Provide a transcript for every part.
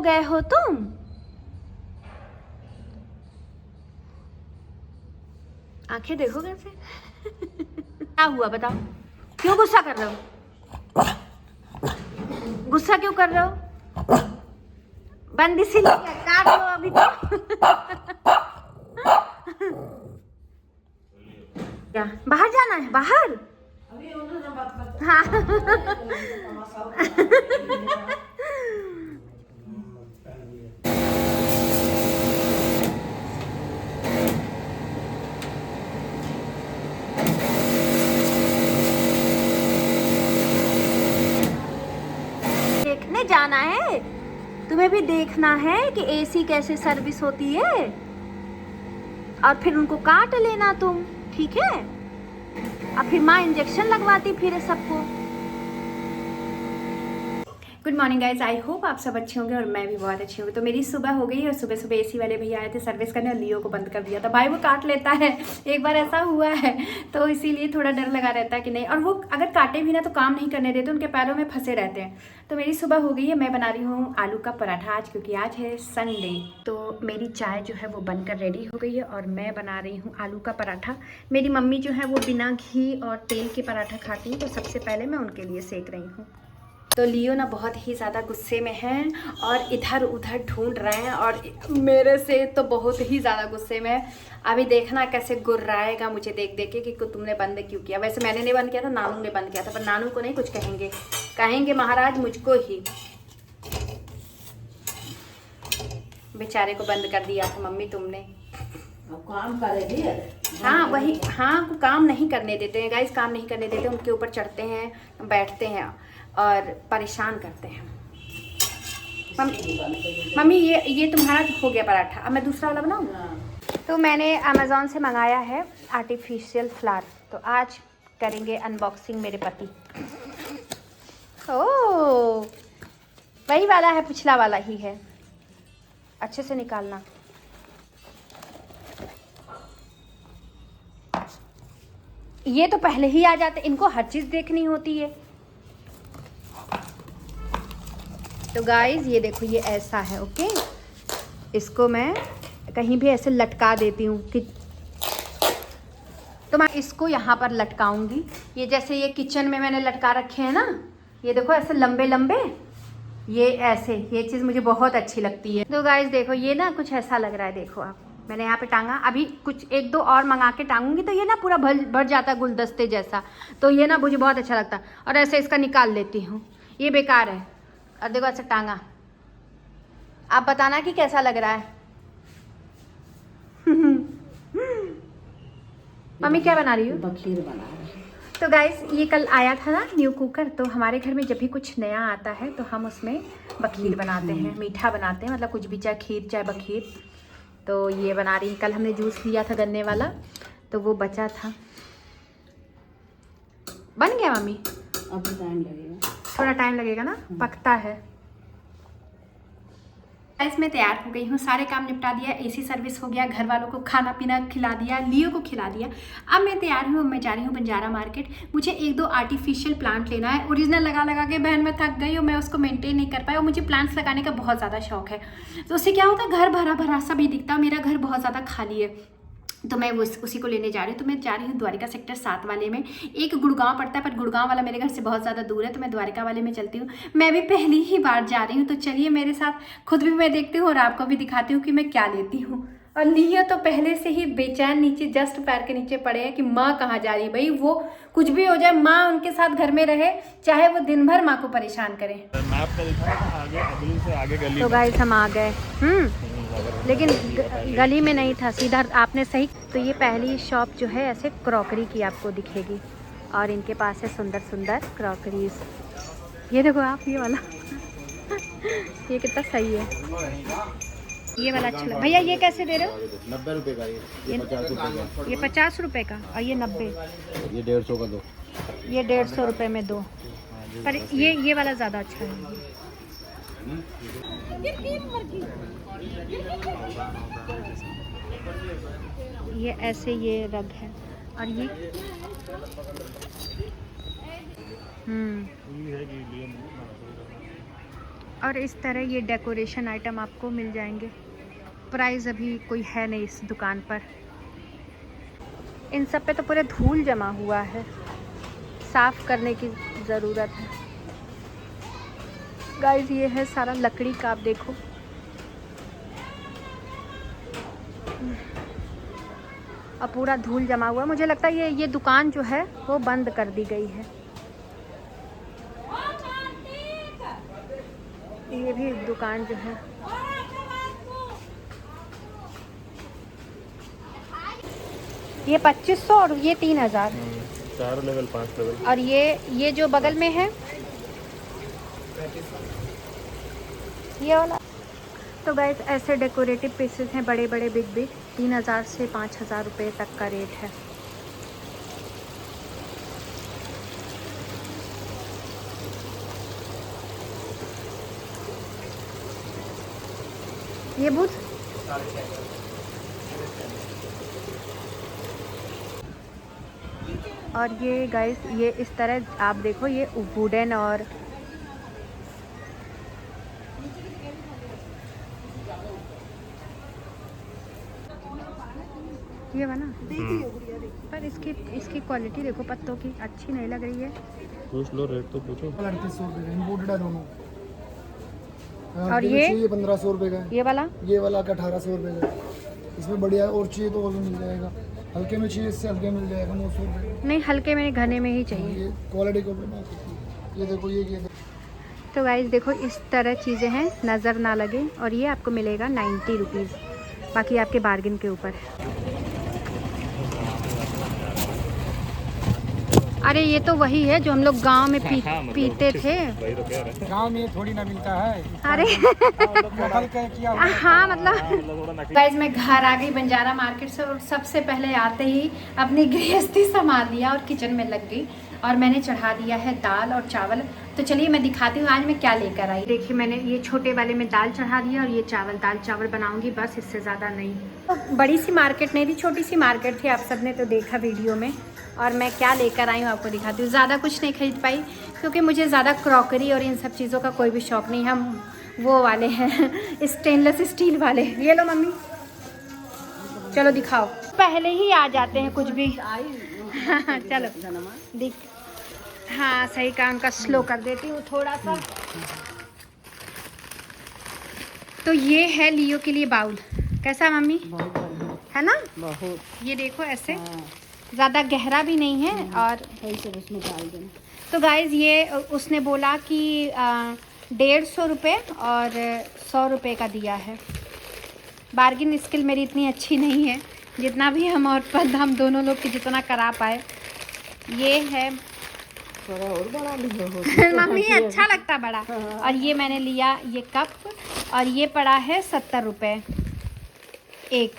गए हो तुम? आंखें देखो कैसे। क्या हुआ बताओ, क्यों गुस्सा कर रहे हो? गुस्सा क्यों कर रहे हो? बंद इसीलिए काट लो अभी तो। क्या बाहर जाना है? बाहर हाँ। देखने जाना है, तुम्हें भी देखना है कि एसी कैसे सर्विस होती है, और फिर उनको काट लेना तुम, ठीक है? और फिर माँ इंजेक्शन लगवाती फिर सबको। Good morning guys, I hope आप सब अच्छे होंगे और मैं भी बहुत अच्छी हूँ। तो मेरी सुबह हो गई और सुबह सुबह एसी वाले भैया आए थे सर्विस करने और लियो को बंद कर दिया था। भाई वो काट लेता है, एक बार ऐसा हुआ है, तो इसीलिए थोड़ा डर लगा रहता है कि नहीं, और वो अगर काटे भी ना तो काम नहीं करने देते, उनके पैरों में फंसे रहते हैं। तो मेरी सुबह हो गई है, मैं बना रही हूँ आलू का पराठा आज, क्योंकि आज है संडे। तो मेरी चाय जो है वो बनकर रेडी हो गई है और मैं बना रही हूँ आलू का पराठा। मेरी मम्मी जो है वो बिना घी और तेल के पराठा खाती हैं, तो सबसे पहले मैं उनके लिए सेक रही हूँ। तो लियो ना बहुत ही ज़्यादा गुस्से में है और इधर उधर ढूंढ रहे हैं, और मेरे से तो बहुत ही ज़्यादा गुस्से में है। अभी देखना कैसे गुर्राएगा मुझे देख देख के कि तुमने बंद क्यों किया। वैसे मैंने नहीं बंद किया था, नानू ने बंद किया था, पर नानू को नहीं कुछ कहेंगे, कहेंगे महाराज मुझको ही। बेचारे को बंद कर दिया था मम्मी तुमने। काम करेगी। हाँ वही, हाँ वो काम नहीं करने देते हैं गाइस, काम नहीं करने देते, उनके ऊपर चढ़ते हैं, बैठते हैं और परेशान करते हैं। मम्मी ये तुम्हारा हो गया पराठा, अब मैं दूसरा वाला बनाऊँ? तो मैंने अमेज़ॉन से मंगाया है आर्टिफिशियल फ्लावर, तो आज करेंगे अनबॉक्सिंग मेरे पति। ओह वही वाला है, पिछला वाला ही है, अच्छे से निकालना। ये तो पहले ही आ जाते, इनको हर चीज़ देखनी होती है। तो गाइस ये देखो, ये ऐसा है, ओके। इसको मैं कहीं भी ऐसे लटका देती हूँ कि, तो मैं इसको यहाँ पर लटकाऊंगी। ये जैसे ये किचन में मैंने लटका रखे हैं ना, ये देखो ऐसे लंबे लंबे, ये ऐसे, ये चीज़ मुझे बहुत अच्छी लगती है। तो गाइस देखो ये ना कुछ ऐसा लग रहा है, देखो आप, मैंने यहाँ पे टांगा, अभी कुछ एक दो और मंगा के टांगूंगी तो ये ना पूरा भर जाता है गुलदस्ते जैसा, तो ये ना मुझे बहुत अच्छा लगता है। और ऐसे इसका निकाल लेती हूँ, ये बेकार है। और देखो ऐसे टांगा, आप बताना कि कैसा लग रहा है। मम्मी क्या बना रही हो? खीर बना रही हूँ। तो गाइस ये कल आया था ना न्यू कुकर, तो हमारे घर में जब भी कुछ नया आता है तो हम उसमें बखीर बनाते हैं, मीठा बनाते हैं, मतलब कुछ भी, चाहे खीर चाहे बखीर। तो ये बना रही, कल हमने जूस लिया था गन्ने वाला, तो वो बचा था। बन गया मम्मी? अब टाइम लगेगा, थोड़ा टाइम लगेगा ना, पकता है। मैं तैयार हो गई हूँ, सारे काम निपटा दिया, एसी सर्विस हो गया, घर वालों को खाना पीना खिला दिया, लियो को खिला दिया। अब मैं तैयार हूँ, मैं जा रही हूँ बंजारा मार्केट। मुझे एक दो आर्टिफिशियल प्लांट लेना है, ओरिजिनल लगा लगा के बहन मैं थक गई और मैं उसको मेंटेन नहीं कर पाई, और मुझे प्लांट्स लगाने का बहुत ज़्यादा शौक है। तो उससे क्या होता है, घर भरा भरा सा भी दिखता है, मेरा घर बहुत ज़्यादा खाली है, तो मैं उसी को लेने जा रही हूँ। तो मैं जा रही हूँ द्वारिका सेक्टर 7 वाले में, एक गुड़गांव पड़ता है, पर गुड़गांव वाला मेरे घर से बहुत ज़्यादा दूर है, तो मैं द्वारिका वाले में चलती हूँ। मैं भी पहली ही बार जा रही हूँ, तो चलिए मेरे साथ, खुद भी मैं देखती हूँ और आपको भी दिखाती हूँ कि मैं क्या लेती हूँ। और लियो तो पहले से ही बेचैन, नीचे जस्ट पैर के नीचे पड़े हैं कि माँ कहाँ जा रही है। भाई वो कुछ भी हो जाए, माँ उनके साथ घर में रहे, चाहे वो दिन भर माँ को परेशान करे। तो गाइस हम आ गए, लेकिन गली में नहीं था, सीधा आपने सही। तो ये पहली शॉप जो है ऐसे क्रॉकरी की आपको दिखेगी, और इनके पास है सुंदर सुंदर क्रॉकरीज। ये देखो आप, ये वाला ये कितना सही है, ये वाला अच्छा लगा। भैया ये कैसे दे रहे हो? 90 रुपए का, ये 50 रुपए का। ये 50 रुपए का, और ये 90, ये 150 का दो। ये 150 रुपए में दो, पर ये वाला ज़्यादा अच्छा है। ये ऐसे ये रग है, और ये और इस तरह ये डेकोरेशन आइटम आपको मिल जाएंगे। प्राइस अभी कोई है नहीं इस दुकान पर। इन सब पे तो पूरे धूल जमा हुआ है, साफ़ करने की ज़रूरत है। गाइस ये है सारा लकड़ी का, आप देखो। और पूरा धूल जमा हुआ है। मुझे लगता है ये दुकान जो है वो बंद कर दी गई है। ये भी दुकान जो है, ये 2500 और ये 3000। 4 लेवल 5 लेवल। और ये जो बगल में है ये वाला। तो गाइस ऐसे डेकोरेटिव पीसेस हैं बड़े बड़े बिग 3000 से 5000 रुपये तक का रेट है। ये बुध और ये गाइस ये इस तरह आप देखो, ये वुडन और ये बना पर इसकी क्वालिटी देखो, पत्तों की अच्छी नहीं लग रही है। पूछ लो रेट तो पूछो। 3800 रुपये का इम्पोर्टेड है दोनों। और ये 1500 रुपये का है। ये वाला 1800 रुपये का है। इसमें बढ़िया और चाहिए तो और भी मिल जाएगा। हल्के में चाहिए, इससे हल्के मिल जाएगा 900 रुपये। नहीं, हल्के में घने में ही चाहिए। ये क्वालिटी के ऊपर बात होती है। ये देखो ये तो गाइस देखो इस तरह चीज़ें हैं, नज़र ना लगे। और ये आपको मिलेगा 90 रुपीज़, बाकी आपके बार्गिन के ऊपर है। अरे ये तो वही है जो हम लोग गांव में पीते थे। गाँव में थोड़ी ना मिलता है। अरे किया हाँ, मतलब गाइस मैं घर आ गई बंजारा मार्केट से और सबसे पहले आते ही अपनी गृहस्थी संभाल लिया और किचन में लग गई। और मैंने चढ़ा दिया है दाल और चावल। तो चलिए मैं दिखाती हूँ आज मैं क्या लेकर आई। देखिए मैंने ये छोटे वाले में दाल चढ़ा दिया और ये दाल चावल बनाऊंगी बस, इससे ज़्यादा नहीं। तो बड़ी सी मार्केट नहीं थी, छोटी सी मार्केट थी, आप सबने तो देखा वीडियो में। और मैं क्या लेकर आई हूँ आपको दिखाती हूँ। ज़्यादा कुछ नहीं खरीद पाई क्योंकि मुझे ज़्यादा क्रॉकरी और इन सब चीज़ों का कोई भी शौक़ नहीं। हम वो वाले हैं स्टेनलेस स्टील वाले। ये लो मम्मी, चलो दिखाओ। पहले ही आ जाते हैं कुछ भी। चलो दिख, हाँ सही कहा, उनका स्लो कर देती हूँ थोड़ा सा। तो ये है लियो के लिए बाउल। कैसा मम्मी, है ना? बहुत। ये देखो ऐसे ज़्यादा गहरा भी नहीं है और उसमें डाल देना। तो गाइज़ ये उसने बोला कि 150 रुपये और 100 रुपये का दिया है। बार्गिन स्किल मेरी इतनी अच्छी नहीं है, जितना भी हम दोनों लोग की जितना करा पाए। ये है थोड़ा और बड़ा भी हो मम्मी, अच्छा लगता बड़ा। और ये मैंने लिया ये कप और ये पड़ा है 70 रुपये एक।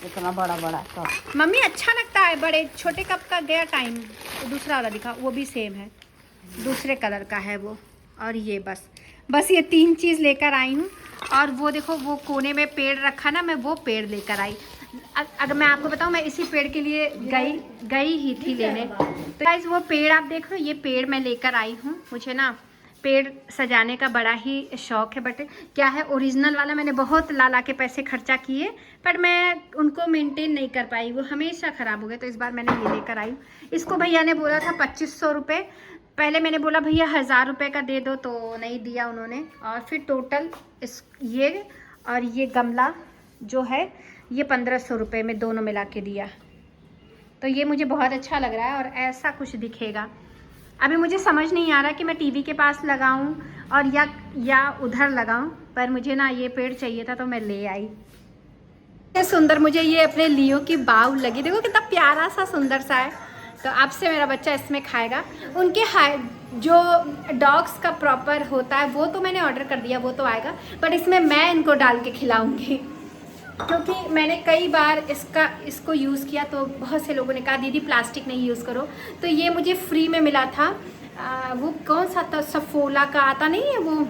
इतना बड़ा कप मम्मी अच्छा लगता है, बड़े छोटे कप का गया टाइम। दूसरा वाला दिखा, वो भी सेम है, दूसरे कलर का है वो। और ये बस ये 3 चीज़ लेकर आई हूँ। और वो देखो वो कोने में पेड़ रखा ना, मैं वो पेड़ लेकर आई। अगर मैं आपको बताऊँ, मैं इसी पेड़ के लिए गई ही थी लेने। तो गाइस वो पेड़ आप देख रहे हो, ये पेड़ मैं लेकर आई हूँ। मुझे ना पेड़ सजाने का बड़ा ही शौक़ है, बट क्या है ओरिजिनल वाला मैंने बहुत ला के पैसे खर्चा किए, पर मैं उनको मेंटेन नहीं कर पाई, वो हमेशा ख़राब हो गए। तो इस बार मैंने ये लेकर आई। इसको भैया ने बोला था 2500 रुपये। पहले मैंने बोला भैया 1000 रुपये का दे दो, तो नहीं दिया उन्होंने। और फिर टोटल ये और ये गमला जो है ये 1500 रुपये में दोनों मिला के दिया। तो ये मुझे बहुत अच्छा लग रहा है और ऐसा कुछ दिखेगा। अभी मुझे समझ नहीं आ रहा कि मैं टीवी के पास लगाऊं और या उधर लगाऊं, पर मुझे ना ये पेड़ चाहिए था तो मैं ले आई। इतने सुंदर मुझे ये अपने लियो की बाउल लगी। देखो कितना प्यारा सा सुंदर सा है। तो अब से मेरा बच्चा इसमें खाएगा। उनके जो डॉग्स का प्रॉपर होता है वो तो मैंने ऑर्डर कर दिया, वो तो आएगा, बट इसमें मैं इनको डाल के खिलाऊंगी। क्योंकि मैंने कई बार इसको यूज़ किया तो बहुत से लोगों ने कहा दीदी प्लास्टिक नहीं यूज़ करो। तो ये मुझे फ्री में मिला था। वो कौन सा था, सफोला का आता नहीं है वो,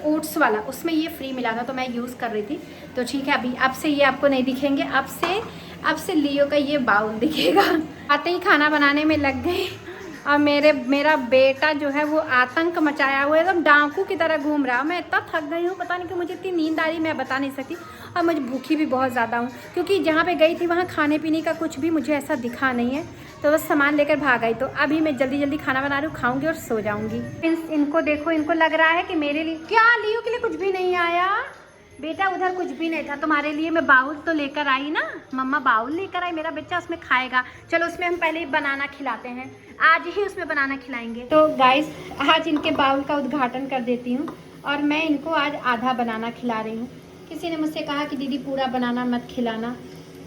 ओट्स वाला, उसमें ये फ्री मिला था तो मैं यूज़ कर रही थी। तो ठीक है, अभी अब से ये आपको नहीं दिखेंगे, अब से लियो का ये बाउल दिखेगा। आते ही खाना बनाने में लग गए और मेरा बेटा जो है वो आतंक मचाया हुआ है, एकदम डाकू की तरह घूम रहा है। मैं इतना थक गई हूँ, पता नहीं कि मुझे इतनी नींद आ रही, मैं बता नहीं सकती। और मुझे भूखी भी बहुत ज़्यादा हूँ, क्योंकि जहाँ पे गई थी वहाँ खाने पीने का कुछ भी मुझे ऐसा दिखा नहीं है, तो बस सामान लेकर भाग आई। तो अभी मैं जल्दी जल्दी खाना बना रही हूँ, खाऊंगी और सो जाऊँगी। इनको देखो, इनको लग रहा है कि मेरे लिए क्या लियो के लिए कुछ भी नहीं आया। बेटा उधर कुछ भी नहीं था, तुम्हारे लिए मैं बाउल तो लेकर आई ना, मम्मा बाउल लेकर आई, मेरा बच्चा उसमें खाएगा। चलो उसमें हम पहले बनाना खिलाते हैं, आज ही उसमें बनाना खिलाएंगे। तो गाइस आज इनके बाउल का उद्घाटन कर देती हूँ, और मैं इनको आज आधा बनाना खिला रही हूँ। किसी ने मुझसे कहा कि दीदी पूरा बनाना मत खिलाना,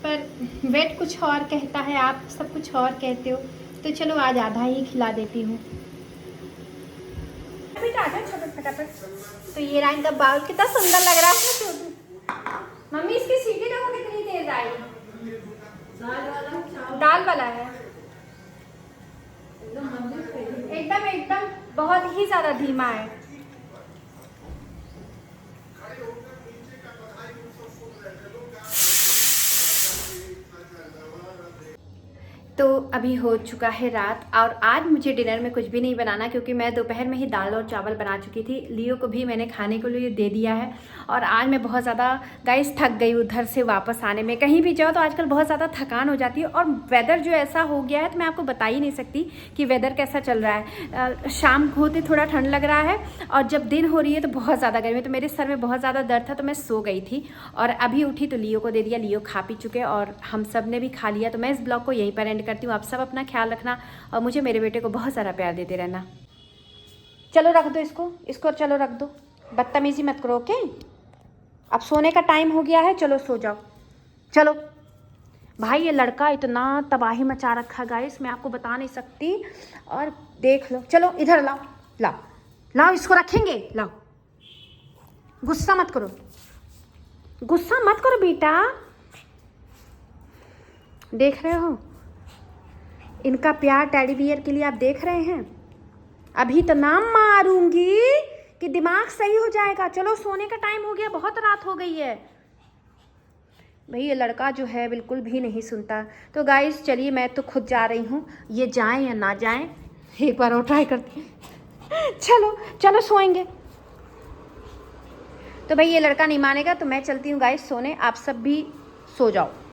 पर वेट कुछ और कहता है, आप सब कुछ और कहते हो, तो चलो आज आधा ही खिला देती हूँ। तो ये रहा इनका बाउल, कितना सुंदर लग रहा है। मम्मी इसकी सीटी देखो कितनी तेज आई, दाल वाला है, एकदम एकदम बहुत ही ज्यादा धीमा है। तो अभी हो चुका है रात, और आज मुझे डिनर में कुछ भी नहीं बनाना, क्योंकि मैं दोपहर में ही दाल और चावल बना चुकी थी। लियो को भी मैंने खाने के लिए दे दिया है। और आज मैं बहुत ज़्यादा गाइस थक गई उधर से वापस आने में। कहीं भी जाओ तो आजकल बहुत ज़्यादा थकान हो जाती है, और वेदर जो ऐसा हो गया है तो मैं आपको बता ही नहीं सकती कि वेदर कैसा चल रहा है। शाम होते थोड़ा ठंड लग रहा है, और जब दिन हो रही है तो बहुत ज़्यादा गर्मी। तो मेरे सर में बहुत ज़्यादा दर्द था, तो मैं सो गई थी, और अभी उठी तो लियो को दे दिया। लियो खा पी चुके और हम सब ने भी खा लिया। तो मैं इस ब्लॉग को यहीं पर एंड करती हूँ। आप सब अपना ख्याल रखना, और मुझे मेरे बेटे को बहुत सारा प्यार देते रहना। चलो रख दो इसको चलो रख दो, बदतमीजी मत करो, ओके। अब सोने का टाइम हो गया है, चलो सो जाओ। चलो भाई, ये लड़का इतना तबाही मचा रखा गाइस, मैं आपको बता नहीं सकती। और देख लो, चलो इधर लाओ लाओ लाओ, इसको रखेंगे, लाओ। गुस्सा मत करो, गुस्सा मत करो बेटा। देख रहे हो इनका प्यार टेडी बियर के लिए, आप देख रहे हैं। अभी तो नाम मारूंगी कि दिमाग सही हो जाएगा। चलो सोने का टाइम हो गया, बहुत रात हो गई है। भाई ये लड़का जो है बिल्कुल भी नहीं सुनता। तो गाइस चलिए, मैं तो खुद जा रही हूँ, ये जाएं या ना जाएं एक बार और ट्राई करते हैं। चलो चलो सोएंगे। तो भाई ये लड़का नहीं मानेगा, तो मैं चलती हूँ गाइस सोने, आप सब भी सो जाओ।